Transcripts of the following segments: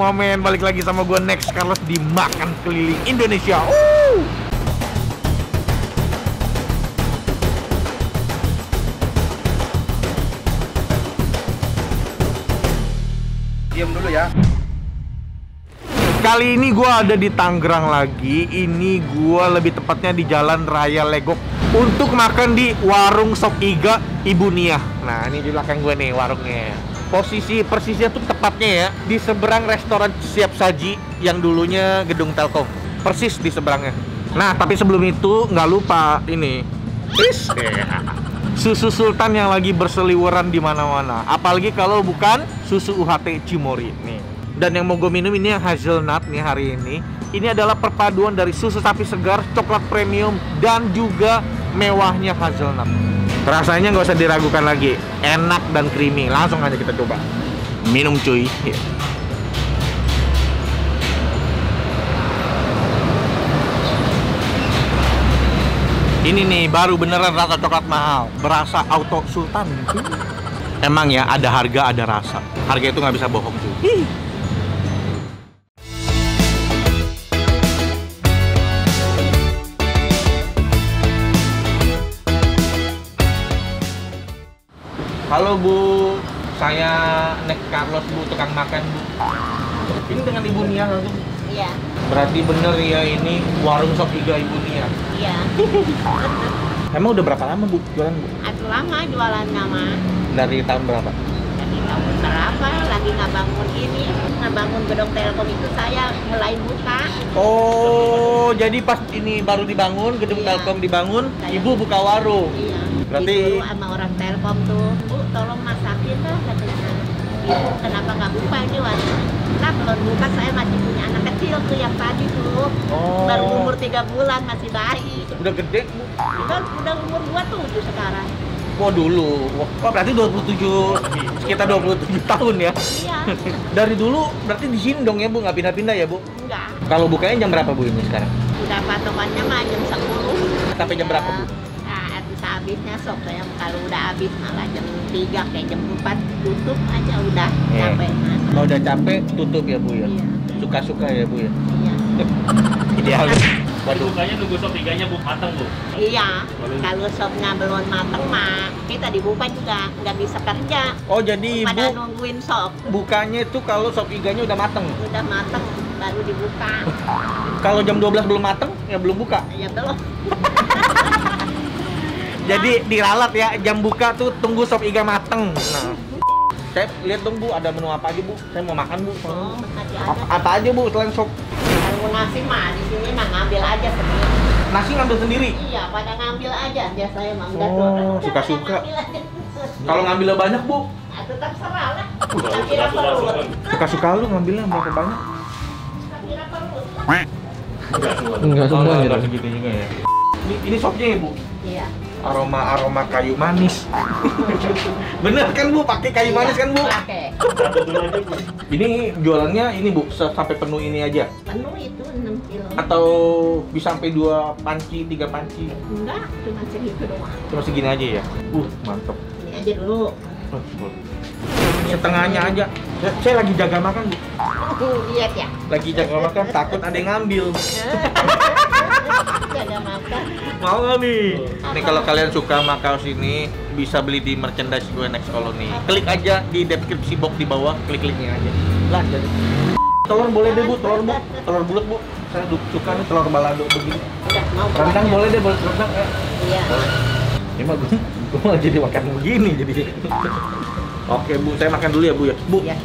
semua men, balik lagi sama gue Next Carlos di Makan Keliling Indonesia. Diam dulu ya. Kali ini gue ada di Tangerang lagi. Ini gue lebih tepatnya di Jalan Raya Legok untuk makan di warung Sop Iga Ibu Nia. Nah, ini di belakang gue nih warungnya. Posisi persisnya tuh tepatnya ya di seberang restoran Siap Saji yang dulunya gedung Telkom. Persis di seberangnya. Nah, tapi sebelum itu nggak lupa ini. Susu Sultan yang lagi berseliweran di mana-mana. Apalagi kalau bukan susu UHT Cimory nih. Dan yang mau gue minum ini yang hazelnut nih hari ini. Ini adalah perpaduan dari susu sapi segar, coklat premium, dan juga mewahnya hazelnut. Rasanya nggak usah diragukan lagi, enak dan creamy. Langsung aja kita coba. Minum cuy. Ini nih baru beneran rasa coklat mahal, berasa auto Sultan. Emang ya ada harga ada rasa. Harga itu nggak bisa bohong cuy. Halo Bu, saya Next Carlos Bu, tukang makan Bu. Ini dengan Ibu Nia langsung? Iya. Berarti bener ya ini warung Sop Iga Ibu Nia? Iya. Emang udah berapa lama Bu jualan Bu? Aduh lama jualan nama. Dari tahun berapa? Dari tahun berapa lagi ngebangun ini, ngebangun gedung Telkom itu saya mulai buka. Oh, jadi pas ini baru dibangun, gedung Iya. Telkom dibangun, Saya Ibu buka warung? Iya. Berarti Disuruh sama orang Telkom tuh, Bu tolong masakin lah katanya. Ibu kenapa nggak buka ini warung? Nah belum buka, saya masih punya anak kecil tuh yang tadi tuh. Oh. Baru umur 3 bulan, masih bayi. Udah gede Bu? Udah umur 27 sekarang. Oh dulu, wah berarti 27, sekitar 27 tahun ya? Iya. Dari dulu berarti di sini dong ya Bu, nggak pindah-pindah ya Bu? Enggak. Kalau bukanya jam berapa Bu ini sekarang? Udah patokannya mah jam 10. Sampai jam berapa Bu? Nah, bisa habisnya sok saya kalau udah habis malah jam 3 kayak jam 4 tutup aja udah capek. Kalau udah capek tutup ya Bu ya? Iya. Suka-suka ya Bu ya? Iya. Ideal. Waduh. Bukanya nunggu sop iganya Bu matang Bu. Iya. Kalau sopnya belum mateng mah kita dibuka juga nggak bisa kerja. Oh jadi Pada Ibu nungguin sop bukanya itu kalau sop iganya udah mateng? udah mateng baru dibuka. Kalau jam 12 belum mateng ya belum buka? Ya belum. Jadi diralat ya, jam buka tuh tunggu sop iga mateng. Nah, saya lihat dong Bu, ada menu apa aja Bu? Saya mau makan Bu. Oh, masih ada. Apa aja Bu selain sop? Kalau nasi mah di sini mah ngambil aja sendiri. Nasi ngambil sendiri? Iya, pada ngambil aja. Dia saya mah enggak Oh, tuh. suka-suka. Ngambil aja. Kalau ngambilnya banyak Bu? Nah, tetap serah lah. Suka-suka, Kira perut. suka-suka. Suka-suka lu ngambilnya berapa banyak? Kira perut. Enggak semua ya. Segitu juga ya. Ini sopnya ya Bu? Iya. Aroma kayu manis. Bener kan Bu, pakai kayu manis kan Bu? Pakai. Satu dulu aja Bu. Ini jualannya ini Bu, sampai penuh ini aja? Penuh itu 6 kilo. Atau bisa sampai 2 panci, 3 panci? Enggak, cuma segitu doang. Cuma segini aja ya? Mantep. Ini aja dulu. Setengahnya aja. Saya lagi jaga makan Bu. Lihat ya. Lagi jaga makan, takut ada yang ngambil. Jaga makan. Mau nggak nih? Nih kalau kalian suka sama kaos ini bisa beli di merchandise gue Next Colony. Klik aja di deskripsi box di bawah, klik-kliknya aja. Lah jadi. Telur boleh deh Bu, telur Bu, telur bulat Bu. Saya suka nih telur balado begini. Udah mau Rendang boleh deh, boleh rendang ya. Iya. Ini mah gue malah jadi makan begini jadi. Oke Bu, saya makan dulu ya Bu ya. Bu, Iya.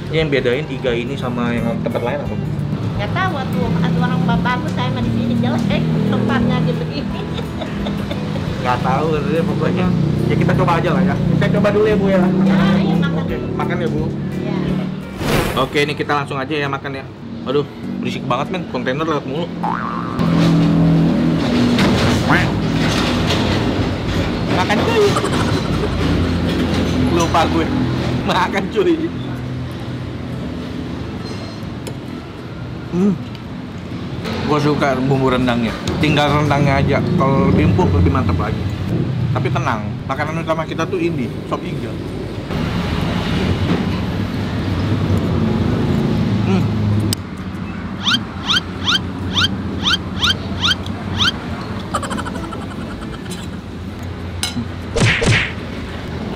ini yang bedain iga ini sama yang tempat lain apa Bu? Nggak tahu waktu orang bagus saya mah di sini jelek tempatnya gitu begini. Nggak tahu katanya pokoknya. Ya kita coba aja lah ya. Saya coba dulu ya Bu ya. Ya, ayo makan. Oke, makan ya Bu. Ya. Oke, ini kita langsung aja ya makan ya. Aduh, berisik banget men, kontainer lewat mulu. Makan cuy. Lupa gue. Makan cuy. Gue suka bumbu rendangnya. Tinggal rendangnya aja. Kalau lebih empuk lebih mantap lagi. Tapi tenang, makanan utama kita tuh ini, sop iga.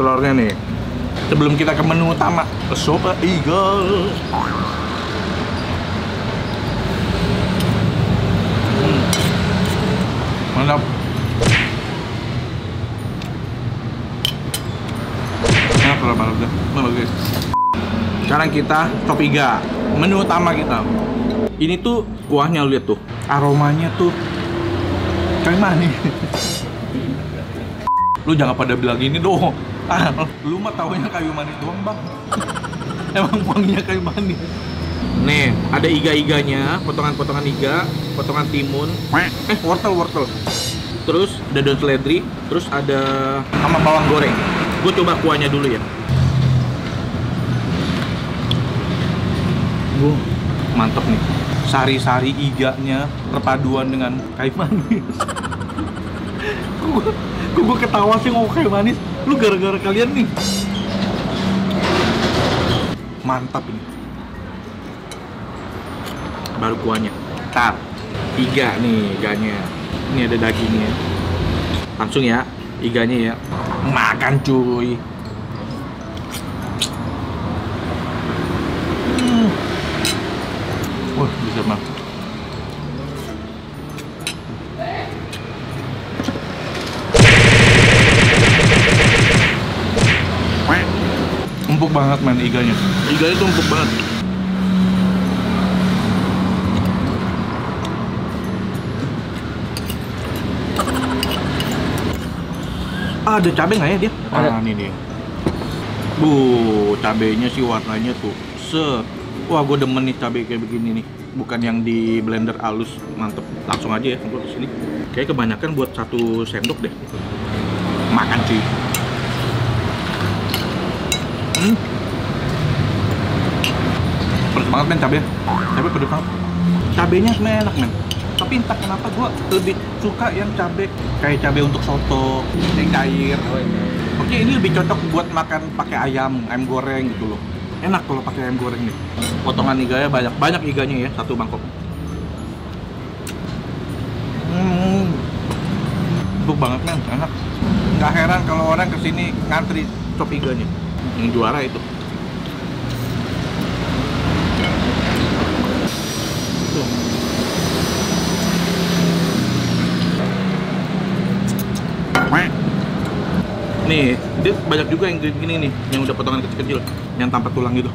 telurnya nih. Sebelum kita ke menu utama, sop iga. Mantap. Nah, telur banget deh. Bagus. Sekarang kita sop iga, menu utama kita. Ini tuh kuahnya lihat tuh, aromanya tuh kayak manis. Lu jangan pada bilang gini dong. Lu mah taunya kayu manis doang, Bang. Emang wanginya kayu manis. Nih, ada iga-iganya, potongan-potongan iga, potongan timun, wortel. Terus ada daun seledri, terus ada sama bawang goreng. Gue coba kuahnya dulu ya. Mantep nih. Sari-sari iganya perpaduan dengan kayu manis. Gue ketawa sih ngomong kayu manis. Lu gara-gara kalian nih. Mantap ini. Baru kuahnya. Tar. Iga nih iganya. Ini ada dagingnya. Langsung ya iganya ya. Makan cuy. Wah, bisa mah. Empuk banget man iganya. Iganya tuh empuk banget. Ada cabai nggak ya dia? Ada. Ini dia. Cabenya sih warnanya tuh wah, gue demen nih cabai kayak begini nih. Bukan yang di blender halus, mantep. Langsung aja ya, gue kesini. Kayak kebanyakan buat 1 sendok deh. Makan sih. Pedes banget men cabai. Cabai pedes banget. Cabainya sebenarnya enak men. Tapi entah kenapa gue lebih suka yang cabai kayak cabai untuk soto, yang cair. Oke, ini lebih cocok buat makan pakai ayam goreng gitu loh. Enak kalau pakai ayam goreng nih. Potongan iganya banyak iganya ya, 1 mangkok. Empuk banget men, enak. Nggak heran kalau orang kesini ngantri sop iganya. Yang juara itu. Nih, dia banyak juga yang gini nih, yang udah potongan kecil-kecil, yang tanpa tulang gitu.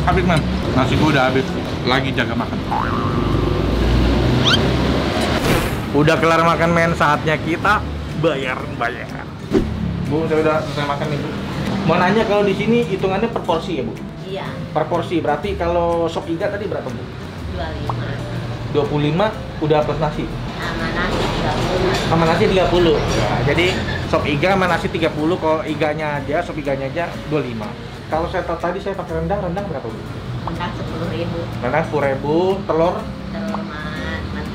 Habis man, nasi gua udah habis, lagi jaga makan. Udah kelar makan men, saatnya kita bayar. Bu, saya udah selesai makan nih Bu. Mau nanya kalau di sini hitungannya per porsi ya Bu? Iya, Per porsi, berarti kalau sop iga tadi berapa Bu? 25. 25 udah plus nasi? Sama nasi 30. Sama nasi 30? Ya, jadi sop iga sama nasi 30, kalau iganya aja, sop iganya aja 25. Kalau saya tahu tadi saya pakai rendang berapa Bu? Rendang 10.000. Rendang 10.000, telur? Telur mat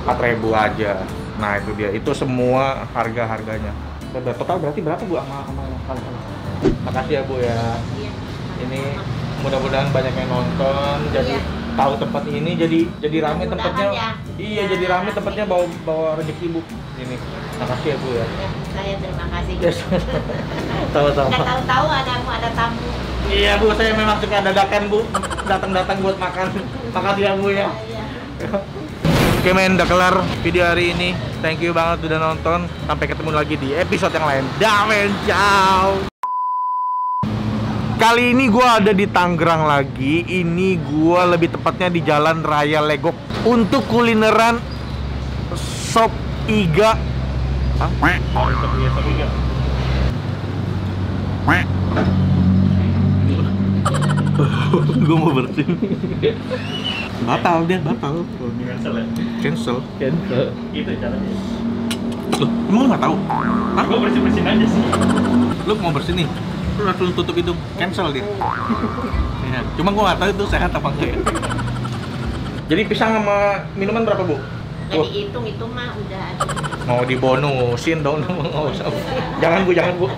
4.000. 4.000 aja. Nah itu dia, itu semua harga-harganya. Total berarti berapa Bu sama kalian? Makasih ya Bu ya. Iya. Ini mudah-mudahan banyak yang nonton, jadi tahu tempat ini, jadi rame tempatnya. Ya. Iya, jadi rame tempatnya, bawa rezeki Bu. Ini. Makasih ya Bu ya. Ya, saya terima kasih. Yes. Sama-sama. Nggak tahu-tahu ada tamu. Iya Bu, saya memang suka dadakan Bu. Datang-datang buat makan. Makasih ya Bu ya. Iya. Oke men, udah kelar video hari ini. Thank you banget udah nonton. Sampai ketemu lagi di episode yang lain. Dah men, ciao. Kali ini gue ada di Tangerang lagi. Ini gue lebih tepatnya di Jalan Raya Legok untuk kulineran sop iga. Hah? Sop iga. Gue mau bersin. Batal dia, batal. Cancel ya? Cancel. Itu caranya. Loh, emang lu nggak tahu? Hah? Gue bersin-bersin aja sih. Lu mau bersin nih? Lu langsung tutup hidung, cancel dia. Ya, cuma gua nggak tahu itu sehat apa enggak ya. Jadi pisang sama minuman berapa Bu? Nggak dihitung itu mah udah ada. Mau dibonusin dong, nggak usah. Jangan Bu, jangan Bu.